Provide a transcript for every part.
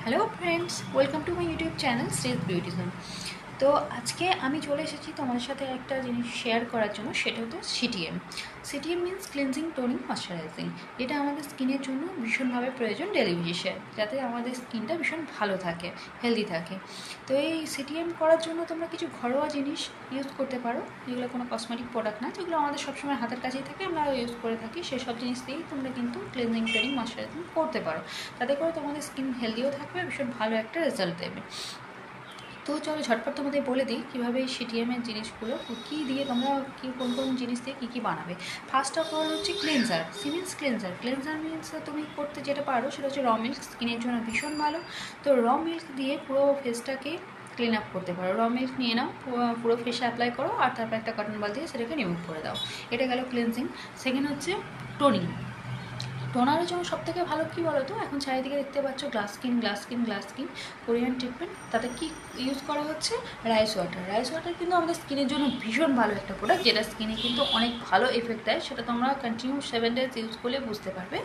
Hello friends, welcome to my YouTube channel stage beauty zone. তো আজকে আমি চলে এসেছি তোমাদের সাথে একটা জিনিস শেয়ার করার জন্য, সেটা হচ্ছে CTM. CTM means cleansing, toning, moisturising. এটা আমাদের স্কিনের জন্য ভীষণভাবে প্রয়োজন ডেলি বেসিসে, যাতে আমাদের স্কিনটা ভীষণ ভালো থাকে, হেলদি থাকে। তো এই সিটিএম করার জন্য তোমরা কিছু ঘরোয়া জিনিস ইউজ করতে পারো, যেগুলো কোনো কসমেটিক প্রোডাক্ট না, যেগুলো আমাদের সবসময় হাতের কাছেই থাকে, আমরা ইউজ করে থাকি। সেসব জিনিস দিয়েই তোমরা কিন্তু ক্লিনজিং, টোনিং, ময়শ্চারাইজিং করতে পারো। তাতে করে তোমাদের স্কিন হেলদিও থাকবে, ভীষণ ভালো একটা রেজাল্ট দেবে। তো চলো ঝটপট তোমাদের বলে দিই কীভাবে এই সিটিএমের জিনিসগুলো কী দিয়ে তোমরা কোন কোন জিনিস দিয়ে কী বানাবে। ফার্স্ট অফ অল হচ্ছে cleanser, siemens cleanser. Cleanser means তুমি করতে যেটা পারো সেটা হচ্ছে র মিল্ক, স্কিনের জন্য ভীষণ ভালো। তো র মিল্ক দিয়ে পুরো ফেসটাকে ক্লিন আপ করতে পারো। র মিল্ক নিয়ে নাও, পুরো ফেসে অ্যাপ্লাই করো, আর তারপর একটা কটন বল দিয়ে সেটাকে রিমুভ করে দাও। এটা গেল ক্লিনজিং। সেকেন্ড হচ্ছে টোনিং। টোনারের জন্য সবথেকে ভালো কী বলো তো, এখন চারিদিকে দেখতে পাচ্ছ গ্লাস স্কিন কোরিয়ান ট্রিটমেন্ট। তাতে কি ইউজ করা হচ্ছে? Rice water. রাইস ওয়াটার কিন্তু আমাদের স্কিনের জন্য ভীষণ ভালো একটা প্রোডাক্ট, যেটা স্কিনে কিন্তু অনেক ভালো এফেক্ট দেয়। সেটা তোমরা কন্টিনিউ 7 days ইউজ করলে বুঝতে পারবে।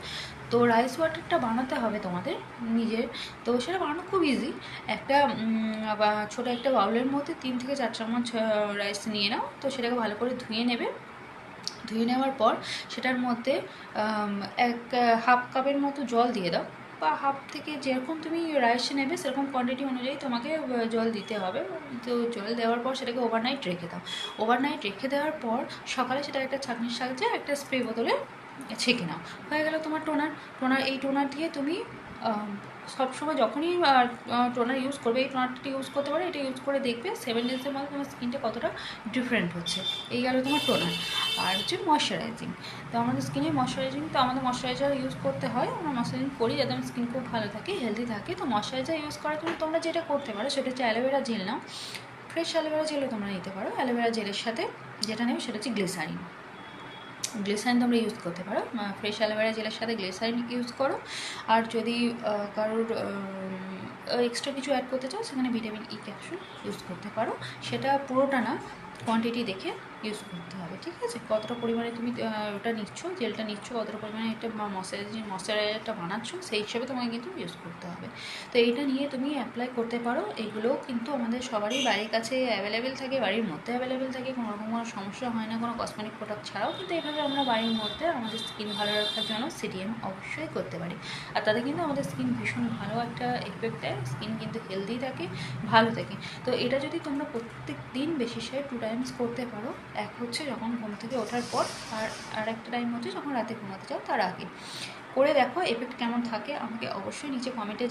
তো রাইস ওয়াটারটা বানাতে হবে তোমাদের নিজের। তো সেটা বানানো খুব ইজি। একটা ছোটো একটা বাউলের মধ্যে 3 থেকে 4 চামচ রাইস নিয়ে নাও। তো সেটাকে ভালো করে ধুয়ে নেবে। ধুয়ে নেওয়ার পর সেটার মধ্যে হাফ কাপের মতো জল দিয়ে দাও, বা হাফ থেকে যেরকম তুমি রাইস নেবে সেরকম কোয়ান্টিটি অনুযায়ী তোমাকে জল দিতে হবে। তো জল দেওয়ার পর সেটাকে ওভারনাইট রেখে দাও। ওভারনাইট রেখে দেওয়ার পর সকালে সেটা একটা ছাঁকনির সাহায্যে একটা স্প্রে বোতলে ছেঁকে নাও। হয়ে গেল তোমার টোনার। এই টোনার দিয়ে তুমি সবসময় যখনই টোনার ইউজ করবে, এই টোনারটা ইউজ করতে পারো। এটা ইউজ করে দেখবে 7 days মধ্যে তোমার স্কিনটা কতটা ডিফারেন্ট হচ্ছে। এই গেল তোমার টোনার। আর হচ্ছে ময়শ্চারাইজিং। তো আমাদের স্কিনে আমাদের ময়শ্চারাইজার ইউজ করতে হয়। আমরা ময়শ্চারাইজিং করি যাতে আমার স্কিন খুব ভালো থাকে, হেলদি থাকে। তো ময়শ্চারাইজার ইউজ করার জন্য তোমরা যেটা করতে পারো সেটা হচ্ছে অ্যালোভেরা জেল নাও। ফ্রেশ অ্যালোভেরা জেলও তোমরা নিতে পারো। অ্যালোভেরা জেলের সাথে যেটা নেবে সেটা হচ্ছে গ্লিসারিন তোমরা ইউজ করতে পারো। ফ্রেশ অ্যালোভেরা জেলের সাথে গ্লিসারিন ইউজ করো। আর যদি কারোর এক্সট্রা কিছু অ্যাড করতে চাও, সেখানে ভিটামিন ই ক্যাপসুল ইউজ করতে পারো। সেটা পুরোটা না, কোয়ান্টিটি দেখে ইউজ করতে হবে, ঠিক আছে? কতটা পরিমাণে তুমি ওটা নিচ্ছ, জেলটা নিচ্ছ, কতটা পরিমাণে একটা ময়শ্চারাইজারটা বানাচ্ছ, সেই হিসাবে তোমাকে কিন্তু ইউজ করতে হবে। তো এইটা নিয়ে তুমি অ্যাপ্লাই করতে পারো। এগুলোও কিন্তু আমাদের সবারই বাড়ির কাছে অ্যাভেলেবেল থাকে, বাড়ির মধ্যে অ্যাভেলেবেল থাকে, কোনো রকম কোনো সমস্যা হয় না কোনো কসমেটিক প্রোডাক্ট ছাড়াও। কিন্তু এইভাবে আমরা বাড়ির মধ্যে আমাদের স্কিন ভালো রাখার জন্য সিটিএম অবশ্যই করতে পারি। আর তাতে কিন্তু আমাদের স্কিন ভীষণ ভালো একটা এফেক্ট দেয়, স্কিন কিন্তু হেলদি থাকে, ভালো থাকে। তো এটা যদি তোমরা প্রত্যেক দিন বেসিসে 2 times করতে পারো। এক হচ্ছে যখন ঘুম থেকে ওঠার পর, আর একটা টাইম হচ্ছে যখন রাতে ঘুমাতে যাও তার আগে। করে দেখো এফেক্ট কেমন থাকে, আমাকে অবশ্যই নিচে কমেন্টে